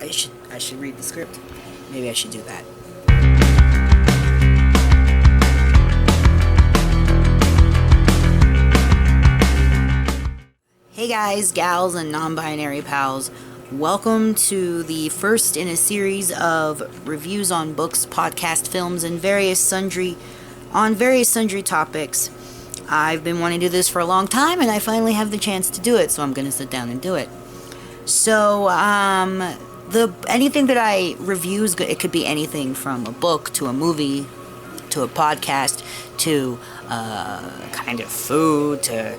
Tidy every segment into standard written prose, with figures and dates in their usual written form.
I should read the script. Maybe I should do that. Hey guys, gals, and non-binary pals. Welcome to the first in a series of reviews on books, podcast, films, and various sundry topics. I've been wanting to do this for a long time, and I finally have the chance to do it, so I'm going to sit down and do it. So, anything that I review, it could be anything from a book to a movie to a podcast to kind of food to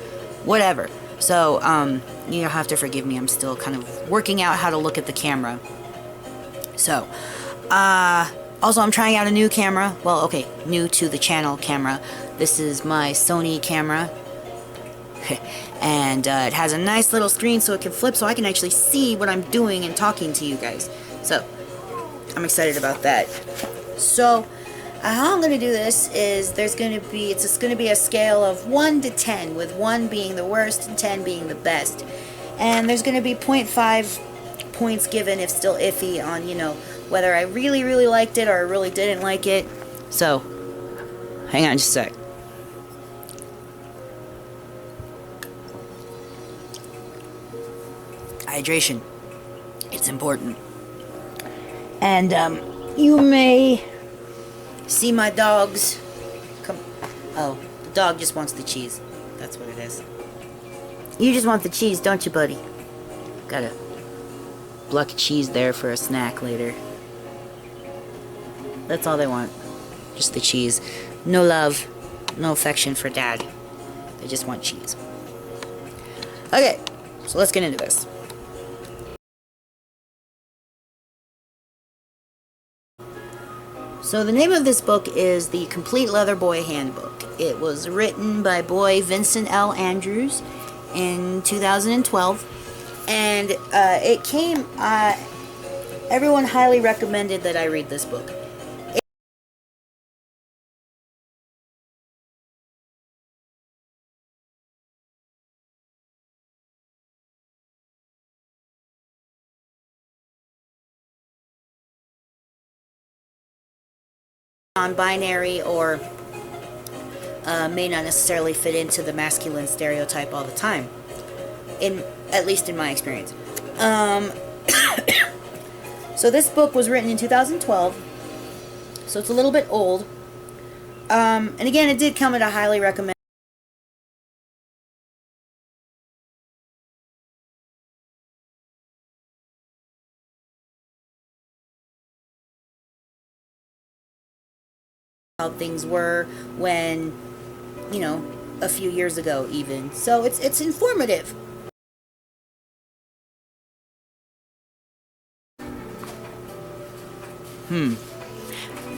whatever. So, you'll have to forgive me. I'm still kind of working out how to look at the camera. So, also I'm trying out a new camera. Well, okay, new to the channel camera. This is my Sony camera. And it has a nice little screen so it can flip so I can actually see what I'm doing and talking to you guys. So, I'm excited about that. So, how I'm going to do this is it's going to be a scale of 1 to 10, with 1 being the worst and 10 being the best. And there's going to be 0.5 points given if still iffy on, whether I really, really liked it or I really didn't like it. So, hang on just a sec. Hydration. It's important. And, you may see my dogs come. Oh, the dog just wants the cheese. That's what it is. You just want the cheese, don't you, buddy? Got a block of cheese there for a snack later. That's all they want. Just the cheese. No love, no affection for Dad. They just want cheese. Okay, so let's get into this. So the name of this book is The Complete Leatherboy Handbook. It was written by boy Vincent L. Andrews in 2012. And it came, everyone highly recommended that I read this book. Non-binary or may not necessarily fit into the masculine stereotype all the time, at least in my experience. So this book was written in 2012, so it's a little bit old, and again, it did come at a highly recommended. How things were when, a few years ago even. So it's informative.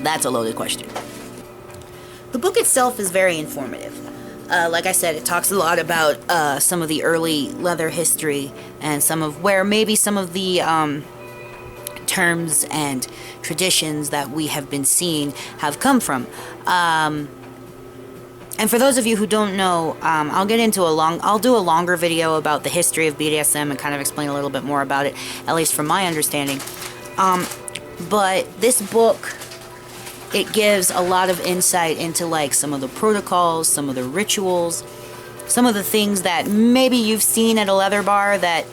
That's a loaded question. The book itself is very informative. Like I said, it talks a lot about some of the early leather history and some of the terms and traditions that we have been seeing have come from. And for those of you who don't know, I'll do a longer video about the history of BDSM and kind of explain a little bit more about it, at least from my understanding. But this book, it gives a lot of insight into like some of the protocols, some of the rituals, some of the things that maybe you've seen at a leather bar that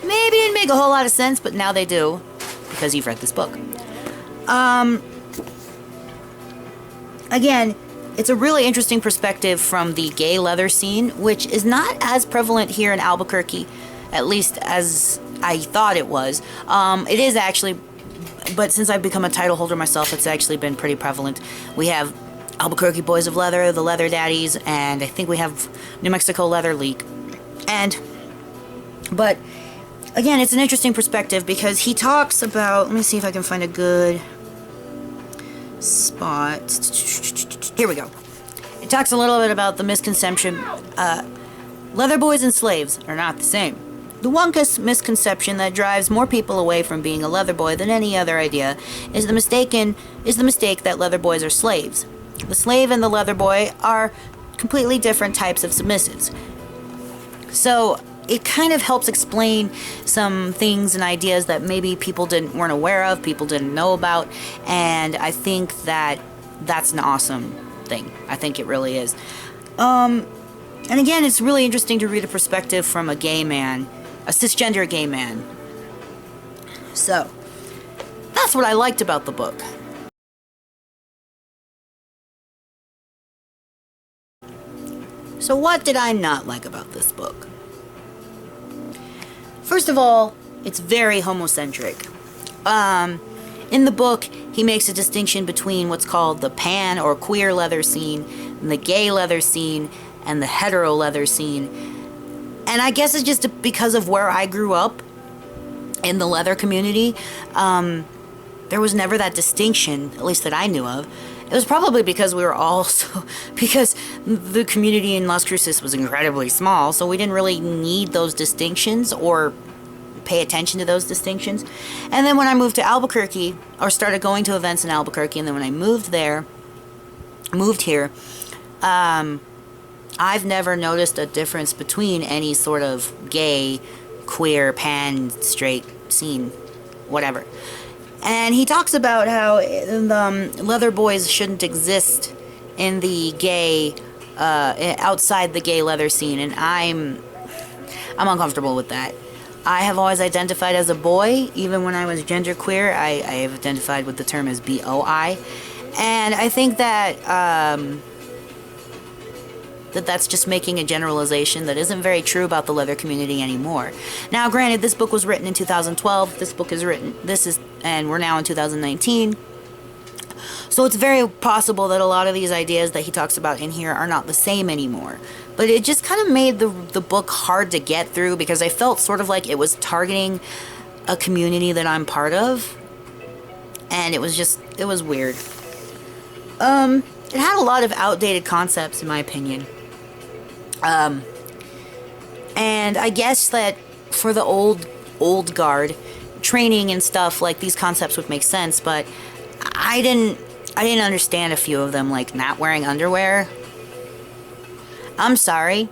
maybe didn't make a whole lot of sense, but now they do, because you've read this book. Again, it's a really interesting perspective from the gay leather scene, which is not as prevalent here in Albuquerque, at least as I thought it was. It is actually, but since I've become a title holder myself, it's actually been pretty prevalent. We have Albuquerque Boys of Leather, the Leather Daddies, and I think we have New Mexico Leather League. But again, it's an interesting perspective because he talks about, let me see if I can find a good spot. Here we go. It talks a little bit about the misconception. Leather boys and slaves are not the same. The one misconception that drives more people away from being a leather boy than any other idea is the mistake that leather boys are slaves. The slave and the leather boy are completely different types of submissives. So, it kind of helps explain some things and ideas that maybe people weren't aware of, people didn't know about, and I think that that's an awesome thing. I think it really is. And again, it's really interesting to read a perspective from a gay man, a cisgender gay man. So, that's what I liked about the book. So what did I not like about this book? First of all, it's very homocentric. In the book, he makes a distinction between what's called the pan or queer leather scene, and the gay leather scene, and the hetero leather scene. And I guess it's just because of where I grew up in the leather community. There was never that distinction, at least that I knew of. It was probably because we were all because the community in Las Cruces was incredibly small, so we didn't really need those distinctions or pay attention to those distinctions. And then when I moved to Albuquerque, or started going to events in Albuquerque, and then when I moved here, I've never noticed a difference between any sort of gay, queer, pan, straight scene, whatever. And he talks about how leather boys shouldn't exist in the gay, outside the gay leather scene, and I'm uncomfortable with that. I have always identified as a boy. Even when I was genderqueer, I have identified with the term as BOI, and I think that that's just making a generalization that isn't very true about the leather community anymore. Now, granted, this book was written in 2012. And we're now in 2019. So it's very possible that a lot of these ideas that he talks about in here are not the same anymore. But it just kind of made the book hard to get through, because I felt sort of like it was targeting a community that I'm part of. And it was weird. It had a lot of outdated concepts, in my opinion. And I guess that for the old guard, training and stuff, like, these concepts would make sense, but I didn't understand a few of them, like not wearing underwear. I'm sorry,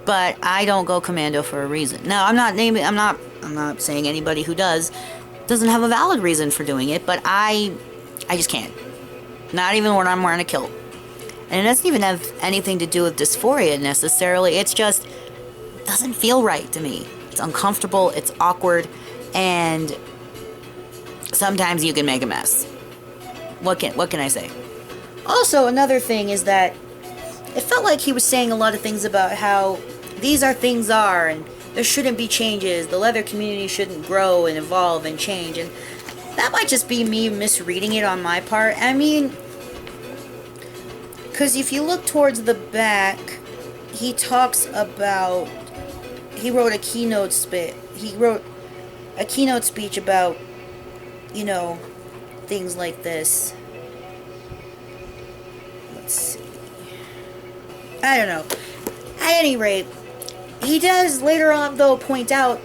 but I don't go commando for a reason. Now, I'm not saying anybody who doesn't have a valid reason for doing it, but I just can't. Not even when I'm wearing a kilt. And it doesn't even have anything to do with dysphoria necessarily. It's just, it doesn't feel right to me. It's uncomfortable, it's awkward, and sometimes you can make a mess. What can I say? Also, another thing is that it felt like he was saying a lot of things about how these things are, and there shouldn't be changes. The leather community shouldn't grow and evolve and change, and that might just be me misreading it on my part. I mean, because if you look towards the back, he talks about, he wrote a keynote speech about, things like this. Let's see. I don't know. At any rate, he does later on, though, point out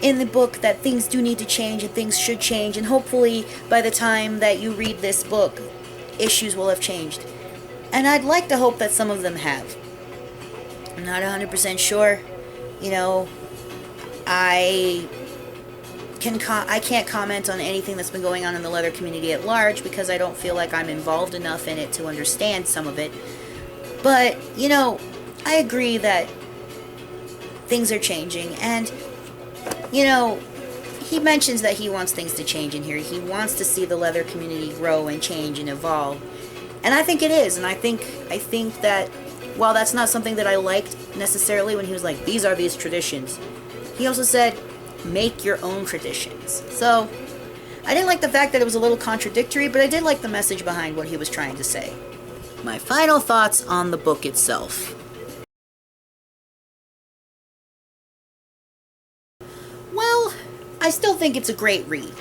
in the book that things do need to change and things should change, and hopefully by the time that you read this book, issues will have changed. And I'd like to hope that some of them have. I'm not 100% sure. I can't comment on anything that's been going on in the leather community at large, because I don't feel like I'm involved enough in it to understand some of it. But, I agree that things are changing, and, he mentions that he wants things to change in here. He wants to see the leather community grow and change and evolve. And I think it is, and I think that while that's not something that I liked necessarily when he was like, these are these traditions, he also said, make your own traditions. So, I didn't like the fact that it was a little contradictory, but I did like the message behind what he was trying to say. My final thoughts on the book itself. Well, I still think it's a great read.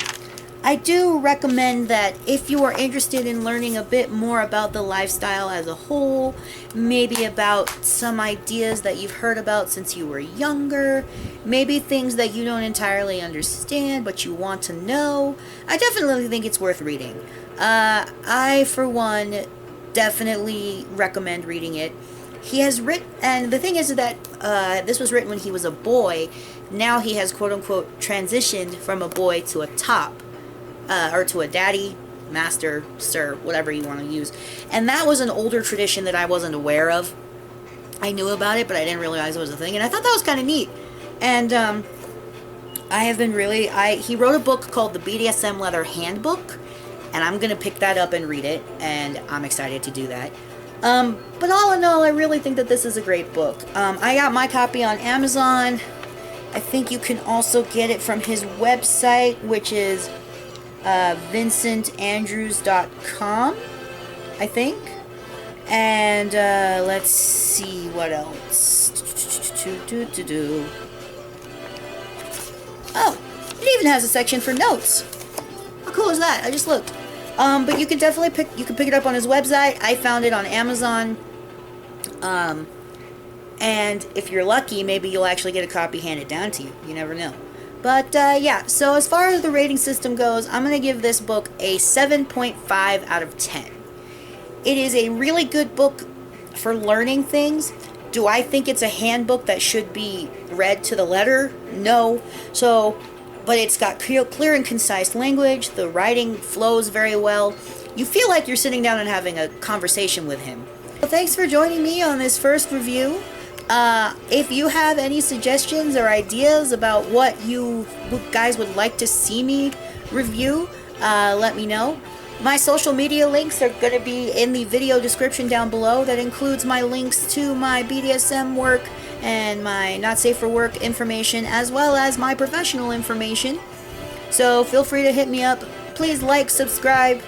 I do recommend that if you are interested in learning a bit more about the lifestyle as a whole, maybe about some ideas that you've heard about since you were younger, maybe things that you don't entirely understand but you want to know, I definitely think it's worth reading. I, for one, definitely recommend reading it. he has written, and the thing is that this was written when he was a boy. Now he has quote-unquote transitioned from a boy to a top, or to a daddy, master, sir, whatever you want to use. And that was an older tradition that I wasn't aware of. I knew about it, but I didn't realize it was a thing, and I thought that was kind of neat. And I have been really, he wrote a book called the BDSM Leather Handbook, and I'm going to pick that up and read it, and I'm excited to do that. But all in all, I really think that this is a great book. I got my copy on Amazon. I think you can also get it from his website, which is vincentandrews.com, I think. And let's see what else. Oh, it even has a section for notes. How cool is that? I just looked. But you can definitely pick it up on his website. I found it on Amazon. And if you're lucky, maybe you'll actually get a copy handed down to you. You never know. But yeah, so as far as the rating system goes, I'm going to give this book a 7.5 out of 10. It is a really good book for learning things. Do I think it's a handbook that should be read to the letter? No. But it's got clear and concise language. The writing flows very well. You feel like you're sitting down and having a conversation with him. Well, thanks for joining me on this first review. If you have any suggestions or ideas about what you guys would like to see me review, let me know. My social media links are going to be in the video description down below. That includes my links to my BDSM work and my not safe for work information, as well as my professional information. So feel free to hit me up. Please like, subscribe,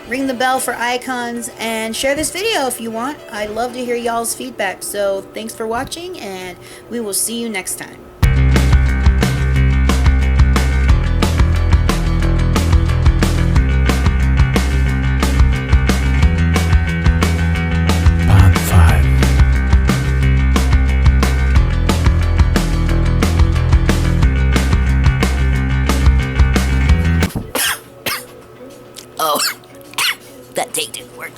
ring the bell for icons, and share this video if you want. I'd love to hear y'all's feedback. So thanks for watching, and we will see you next time. Oh, that take didn't work.